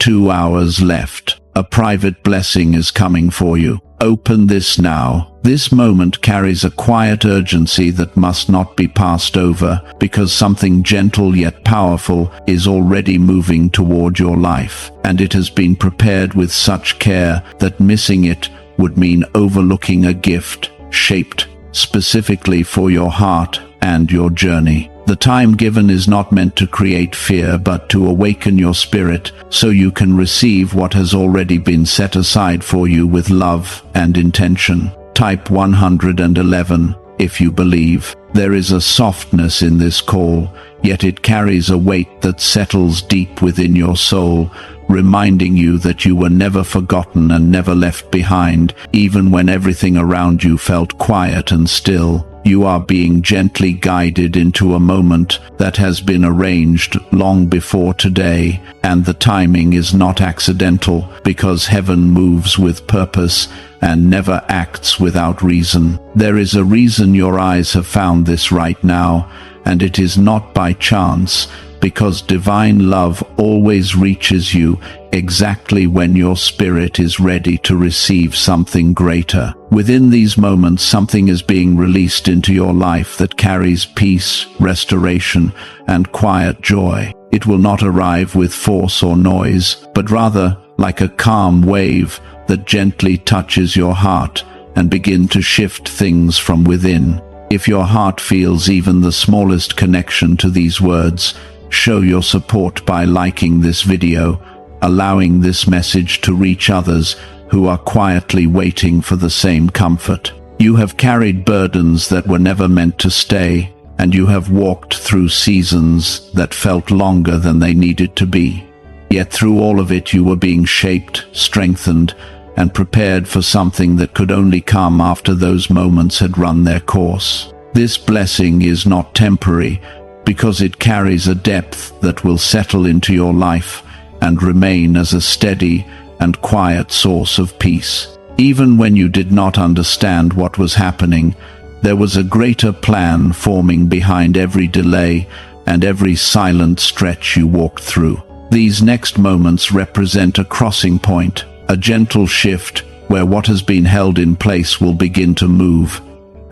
2 hours left. A private blessing is coming for you. Open this now. This moment carries a quiet urgency that must not be passed over, because something gentle yet powerful is already moving toward your life, and it has been prepared with such care that missing it would mean overlooking a gift shaped specifically for your heart and your journey. The time given is not meant to create fear, but to awaken your spirit so you can receive what has already been set aside for you with love and intention. Type 111 if you believe. There is a softness in this call, yet it carries a weight that settles deep within your soul, reminding you that you were never forgotten and never left behind, even when everything around you felt quiet and still. You are being gently guided into a moment that has been arranged long before today, and the timing is not accidental, because heaven moves with purpose and never acts without reason. There is a reason your eyes have found this right now, and it is not by chance, because divine love always reaches you exactly when your spirit is ready to receive something greater. Within these moments, something is being released into your life that carries peace, restoration, and quiet joy. It will not arrive with force or noise, but rather like a calm wave that gently touches your heart and begin to shift things from within. If your heart feels even the smallest connection to these words, show your support by liking this video, allowing this message to reach others who are quietly waiting for the same comfort. You have carried burdens that were never meant to stay, and you have walked through seasons that felt longer than they needed to be. Yet through all of it you were being shaped, strengthened, and prepared for something that could only come after those moments had run their course. This blessing is not temporary, because it carries a depth that will settle into your life and remain as a steady and quiet source of peace. Even when you did not understand what was happening, there was a greater plan forming behind every delay and every silent stretch you walked through. These next moments represent a crossing point, a gentle shift where what has been held in place will begin to move,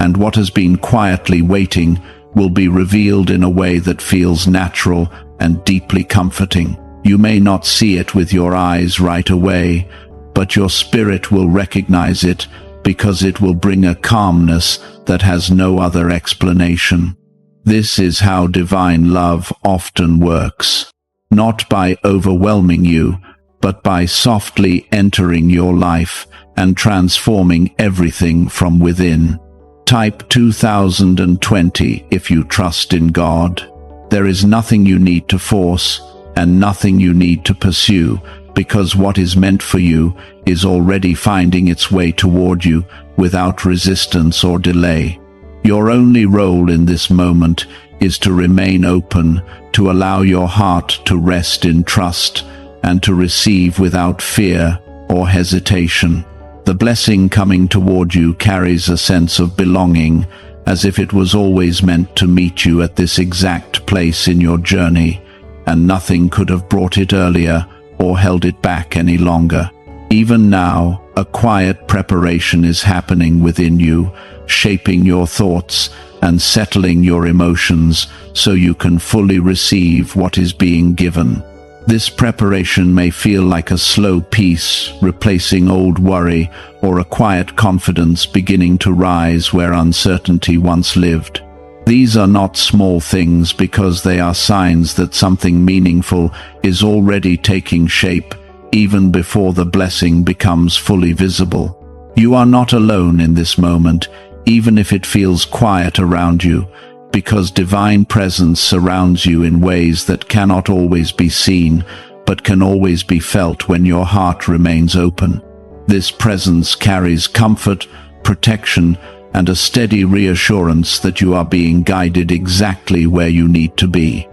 and what has been quietly waiting will be revealed in a way that feels natural and deeply comforting. You may not see it with your eyes right away, but your spirit will recognize it, because it will bring a calmness that has no other explanation. This is how divine love often works, not by overwhelming you, but by softly entering your life and transforming everything from within. Type 2020 if you trust in God. There is nothing you need to force and nothing you need to pursue, because what is meant for you is already finding its way toward you without resistance or delay. Your only role in this moment is to remain open, to allow your heart to rest in trust, and to receive without fear or hesitation. The blessing coming toward you carries a sense of belonging, as if it was always meant to meet you at this exact place in your journey, and nothing could have brought it earlier or held it back any longer. Even now, a quiet preparation is happening within you, shaping your thoughts and settling your emotions so you can fully receive what is being given. This preparation may feel like a slow peace, replacing old worry, or a quiet confidence beginning to rise where uncertainty once lived. These are not small things, because they are signs that something meaningful is already taking shape, even before the blessing becomes fully visible. You are not alone in this moment, even if it feels quiet around you, because divine presence surrounds you in ways that cannot always be seen, but can always be felt when your heart remains open. This presence carries comfort, protection, and a steady reassurance that you are being guided exactly where you need to be.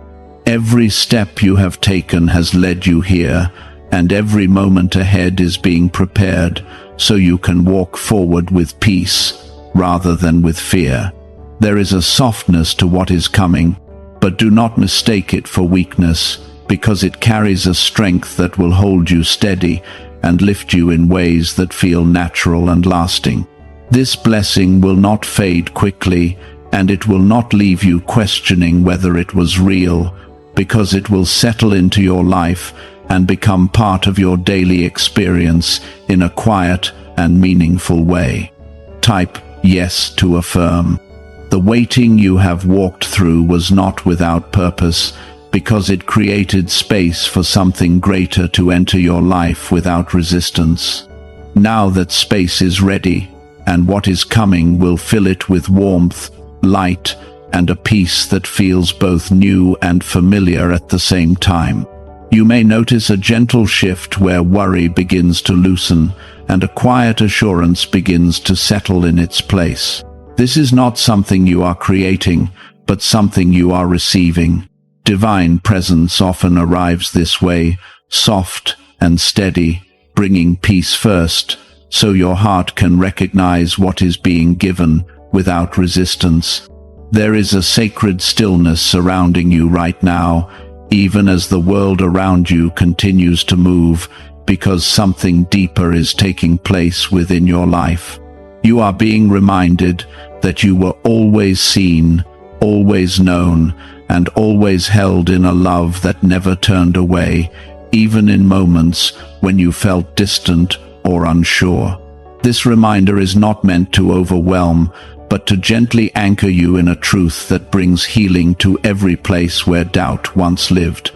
Every step you have taken has led you here, and every moment ahead is being prepared so you can walk forward with peace rather than with fear. There is a softness to what is coming, but do not mistake it for weakness. because it carries a strength that will hold you steady and lift you in ways that feel natural and lasting. This blessing will not fade quickly, and it will not leave you questioning whether it was real, because it will settle into your life and become part of your daily experience in a quiet and meaningful way. Type yes to affirm. The waiting you have walked through was not without purpose, because it created space for something greater to enter your life without resistance. Now that space is ready, and what is coming will fill it with warmth, light, and a peace that feels both new and familiar at the same time. You may notice a gentle shift where worry begins to loosen, and a quiet assurance begins to settle in its place. This is not something you are creating, but something you are receiving. Divine presence often arrives this way, soft and steady, bringing peace first, so your heart can recognize what is being given without resistance. There is a sacred stillness surrounding you right now, even as the world around you continues to move, because something deeper is taking place within your life. You are being reminded that you were always seen, always known, and always held in a love that never turned away, even in moments when you felt distant or unsure. This reminder is not meant to overwhelm, but to gently anchor you in a truth that brings healing to every place where doubt once lived.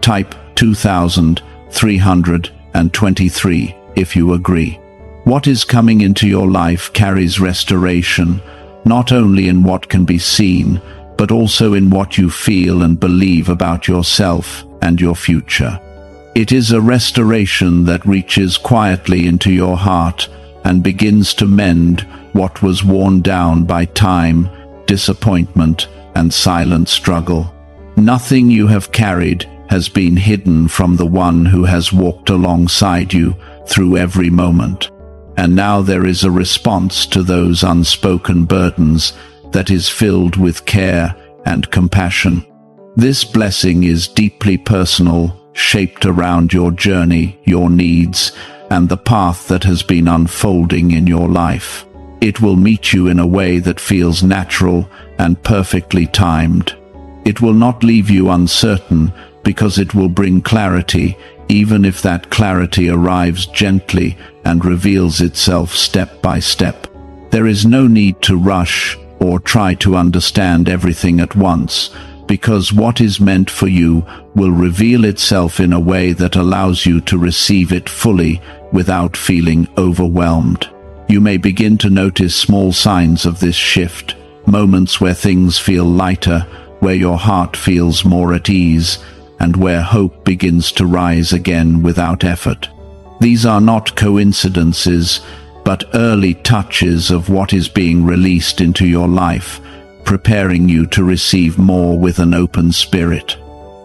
Type 2323 if you agree. What is coming into your life carries restoration, not only in what can be seen, but also in what you feel and believe about yourself and your future. It is a restoration that reaches quietly into your heart and begins to mend what was worn down by time, disappointment, and silent struggle. Nothing you have carried has been hidden from the one who has walked alongside you through every moment. And now there is a response to those unspoken burdens that is filled with care and compassion. This blessing is deeply personal, shaped around your journey, your needs, and the path that has been unfolding in your life. It will meet you in a way that feels natural and perfectly timed. It will not leave you uncertain, because it will bring clarity, even if that clarity arrives gently and reveals itself step by step. There is no need to rush or try to understand everything at once, because what is meant for you will reveal itself in a way that allows you to receive it fully without feeling overwhelmed. You may begin to notice small signs of this shift, moments where things feel lighter, where your heart feels more at ease, and where hope begins to rise again without effort. These are not coincidences, but early touches of what is being released into your life, preparing you to receive more with an open spirit.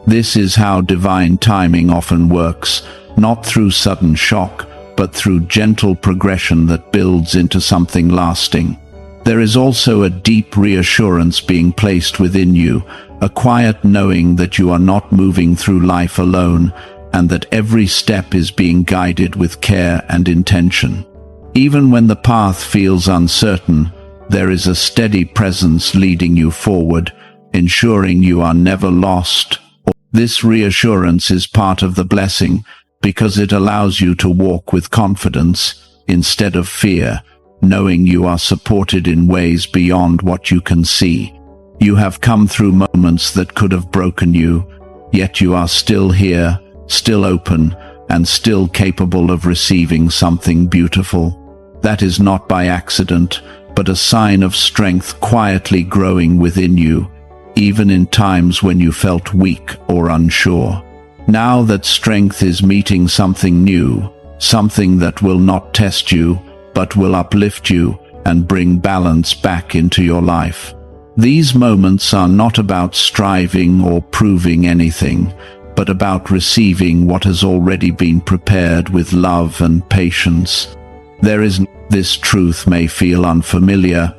This is how divine timing often works, not through sudden shock, but through gentle progression that builds into something lasting. There is also a deep reassurance being placed within you, a quiet knowing that you are not moving through life alone, and that every step is being guided with care and intention. Even when the path feels uncertain, there is a steady presence leading you forward, ensuring you are never lost. This reassurance is part of the blessing, because it allows you to walk with confidence instead of fear, knowing you are supported in ways beyond what you can see. You have come through moments that could have broken you, yet you are still here, still open, and still capable of receiving something beautiful. That is not by accident, but a sign of strength quietly growing within you, even in times when you felt weak or unsure. Now that strength is meeting something new, something that will not test you, but will uplift you and bring balance back into your life. These moments are not about striving or proving anything, but about receiving what has already been prepared with love and patience. This truth may feel unfamiliar,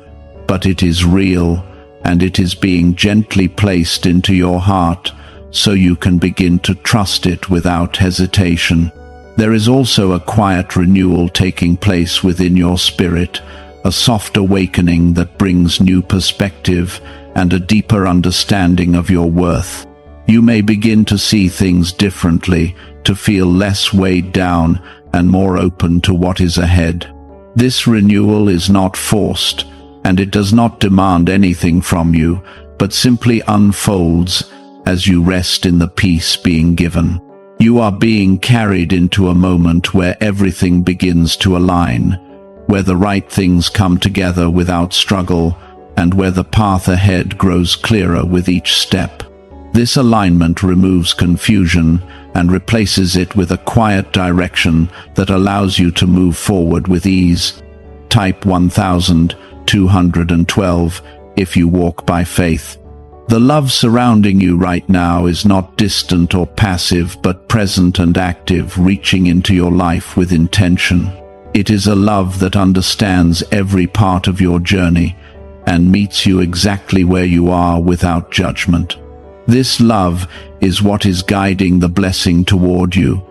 but it is real, and it is being gently placed into your heart, so you can begin to trust it without hesitation. There is also a quiet renewal taking place within your spirit, a soft awakening that brings new perspective and a deeper understanding of your worth. You may begin to see things differently, to feel less weighed down and more open to what is ahead. This renewal is not forced, and it does not demand anything from you, but simply unfolds as you rest in the peace being given. You are being carried into a moment where everything begins to align, where the right things come together without struggle, and where the path ahead grows clearer with each step. This alignment removes confusion and replaces it with a quiet direction that allows you to move forward with ease. Type 1212 if you walk by faith. The love surrounding you right now is not distant or passive, but present and active, reaching into your life with intention. It is a love that understands every part of your journey and meets you exactly where you are without judgment. This love is what is guiding the blessing toward you,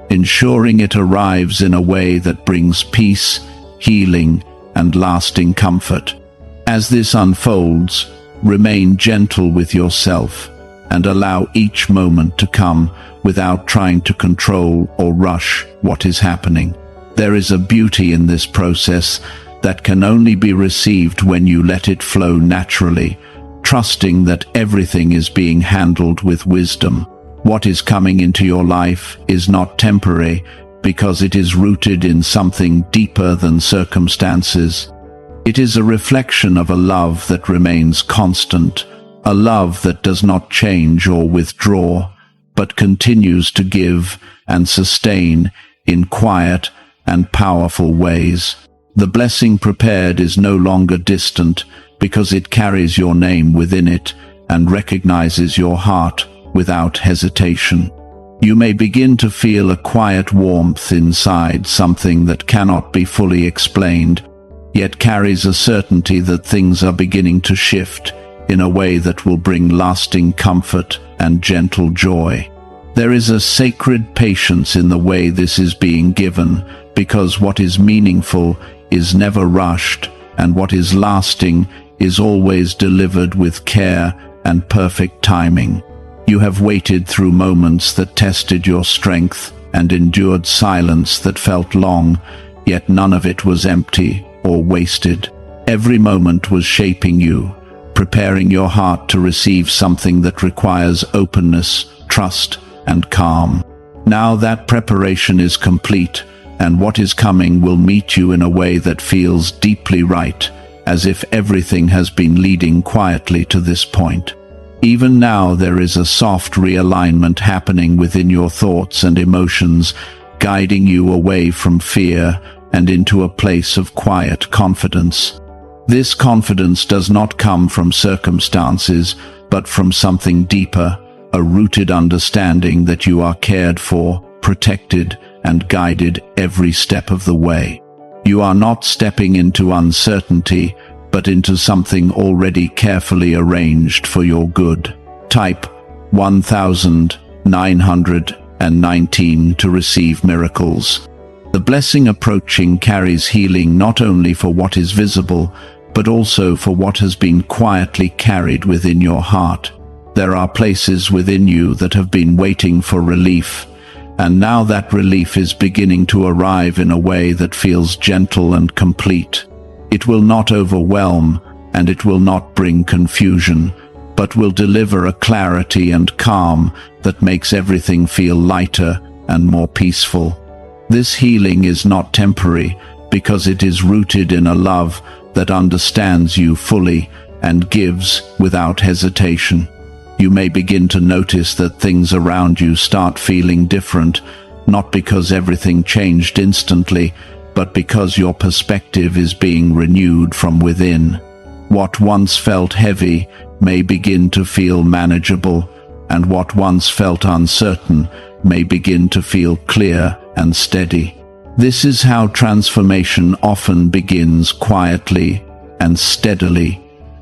ensuring it arrives in a way that brings peace, healing, and lasting comfort. As this unfolds, remain gentle with yourself and allow each moment to come without trying to control or rush what is happening. There is a beauty in this process that can only be received when you let it flow naturally, trusting that everything is being handled with wisdom. What is coming into your life is not temporary because it is rooted in something deeper than circumstances. It is a reflection of a love that remains constant, a love that does not change or withdraw, but continues to give and sustain in quiet and powerful ways. The blessing prepared is no longer distant because it carries your name within it and recognizes your heart without hesitation. You may begin to feel a quiet warmth inside, something that cannot be fully explained, yet carries a certainty that things are beginning to shift in a way that will bring lasting comfort and gentle joy. There is a sacred patience in the way this is being given, because what is meaningful is never rushed, and what is lasting is always delivered with care and perfect timing. You have waited through moments that tested your strength and endured silence that felt long, yet none of it was empty or wasted. Every moment was shaping you, preparing your heart to receive something that requires openness, trust, and calm. Now that preparation is complete, and what is coming will meet you in a way that feels deeply right, as if everything has been leading quietly to this point. Even now there is a soft realignment happening within your thoughts and emotions, guiding you away from fear and into a place of quiet confidence. This confidence does not come from circumstances, but from something deeper, a rooted understanding that you are cared for, protected, and guided every step of the way. You are not stepping into uncertainty, but into something already carefully arranged for your good. Type 1919 to receive miracles. The blessing approaching carries healing not only for what is visible, but also for what has been quietly carried within your heart. There are places within you that have been waiting for relief, and now that relief is beginning to arrive in a way that feels gentle and complete. It will not overwhelm, and it will not bring confusion, but will deliver a clarity and calm that makes everything feel lighter and more peaceful. This healing is not temporary, because it is rooted in a love that understands you fully and gives without hesitation. You may begin to notice that things around you start feeling different, not because everything changed instantly, but because your perspective is being renewed from within. What once felt heavy may begin to feel manageable, and what once felt uncertain may begin to feel clear and steady. This is how transformation often begins, quietly and steadily,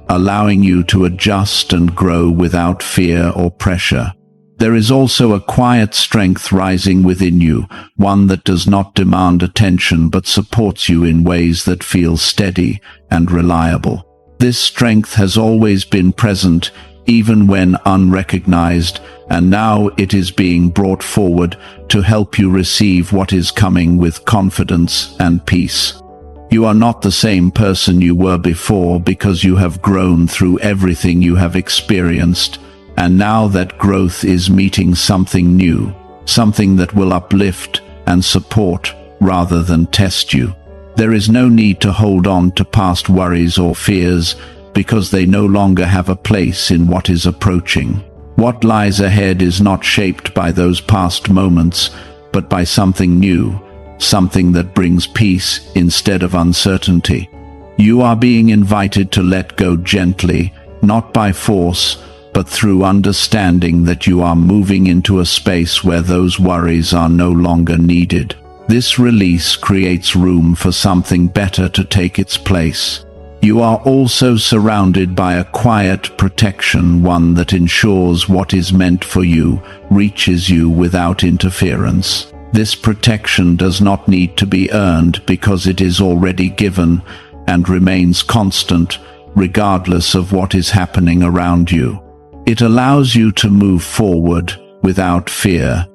allowing you to adjust and grow without fear or pressure. There is also a quiet strength rising within you, one that does not demand attention but supports you in ways that feel steady and reliable. This strength has always been present, even when unrecognized, and now it is being brought forward to help you receive what is coming with confidence and peace. You are not the same person you were before because you have grown through everything you have experienced, and now that growth is meeting something new, something that will uplift and support rather than test you. There is no need to hold on to past worries or fears because they no longer have a place in what is approaching. What lies ahead is not shaped by those past moments, but by something new, something that brings peace instead of uncertainty. You are being invited to let go gently, not by force, but through understanding that you are moving into a space where those worries are no longer needed. This release creates room for something better to take its place. You are also surrounded by a quiet protection, one that ensures what is meant for you reaches you without interference. This protection does not need to be earned because it is already given and remains constant regardless of what is happening around you. It allows you to move forward without fear,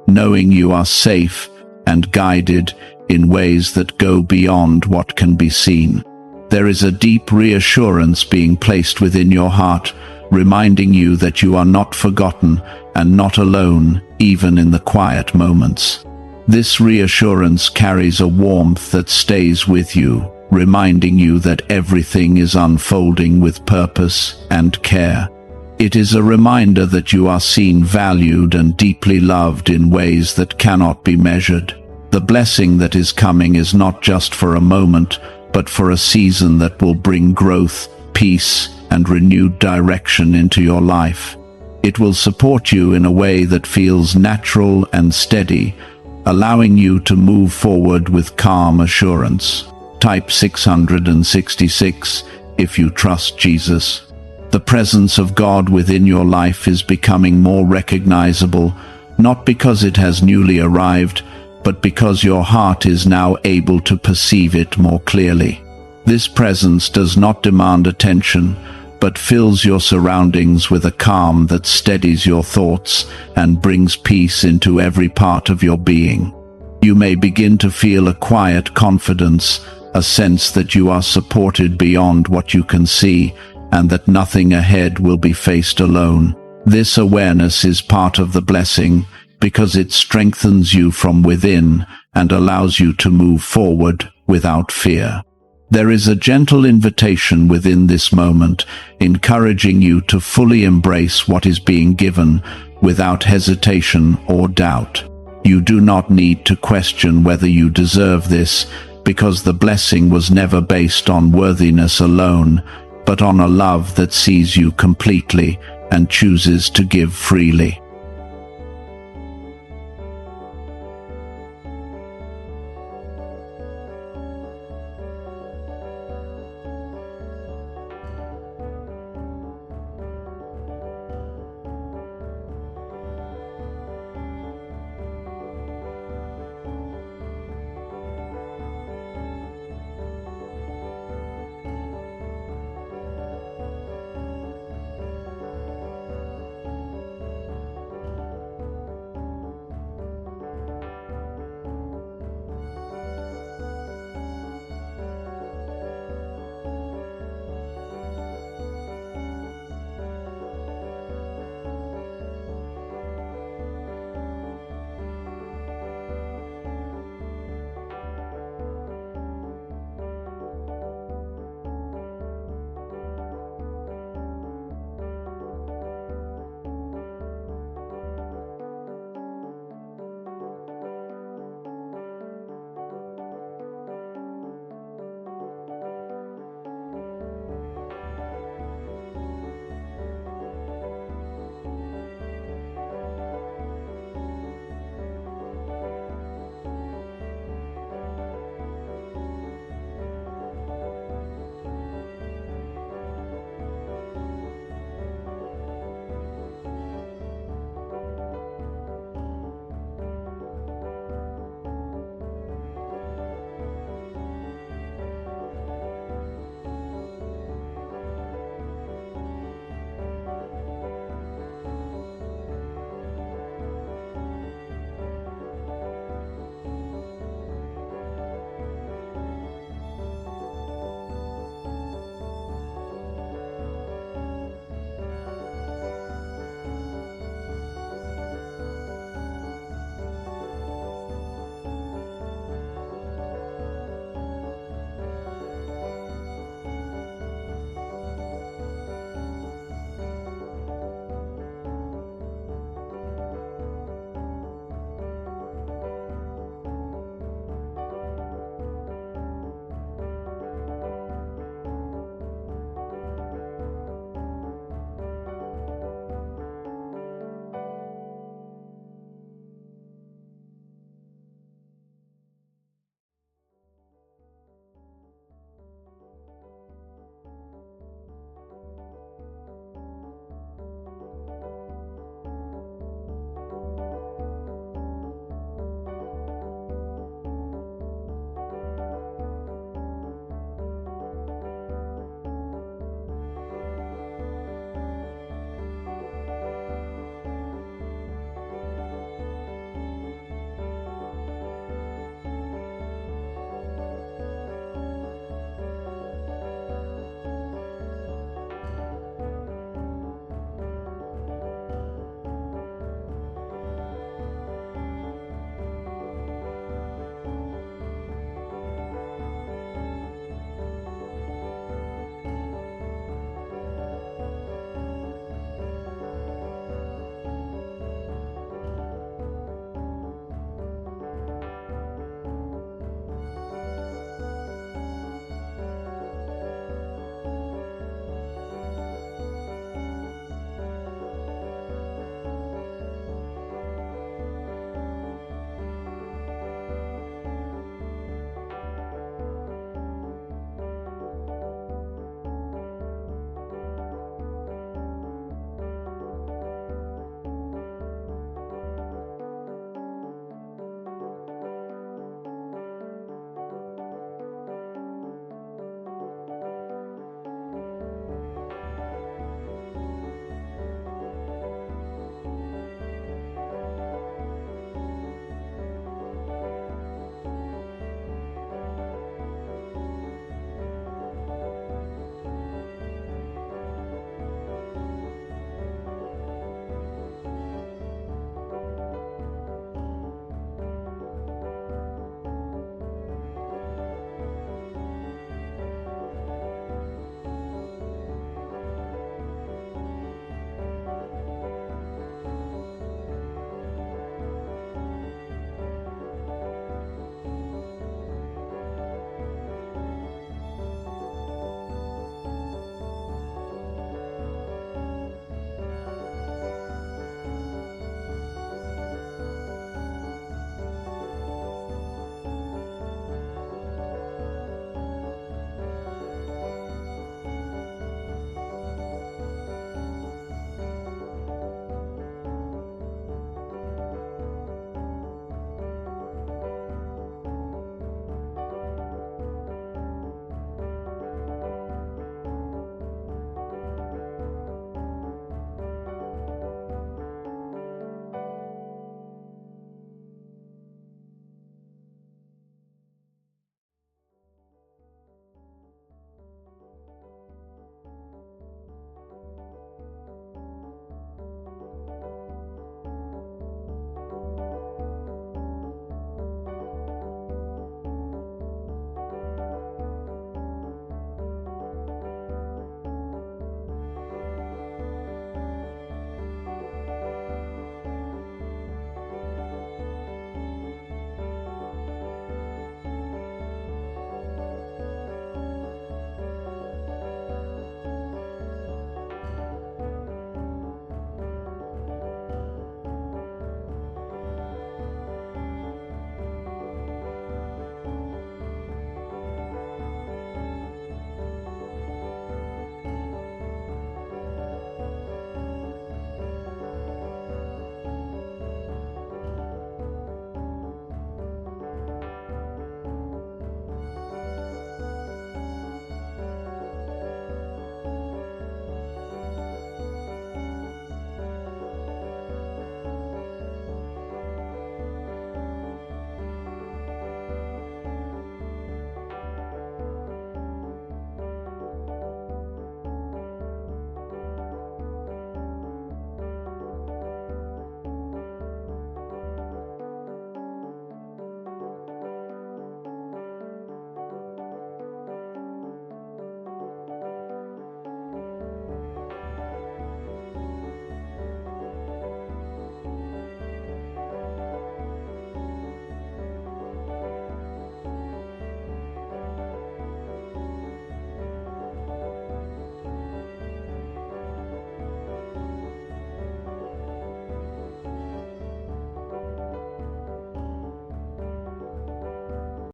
knowing you are safe and guided in ways that go beyond what can be seen. There is a deep reassurance being placed within your heart, reminding you that you are not forgotten and not alone, even in the quiet moments. This reassurance carries a warmth that stays with you, reminding you that everything is unfolding with purpose and care. It is a reminder that you are seen, valued, and deeply loved in ways that cannot be measured. The blessing that is coming is not just for a moment, but for a season that will bring growth, peace, and renewed direction into your life. It will support you in a way that feels natural and steady, allowing you to move forward with calm assurance. Type 666 if you trust Jesus. The presence of God within your life is becoming more recognizable, not because it has newly arrived, but because your heart is now able to perceive it more clearly. This presence does not demand attention, but fills your surroundings with a calm that steadies your thoughts and brings peace into every part of your being. You may begin to feel a quiet confidence, a sense that you are supported beyond what you can see, and that nothing ahead will be faced alone. This awareness is part of the blessing because it strengthens you from within and allows you to move forward without fear. There is a gentle invitation within this moment, encouraging you to fully embrace what is being given without hesitation or doubt. You do not need to question whether you deserve this, because the blessing was never based on worthiness alone, but on a love that sees you completely and chooses to give freely.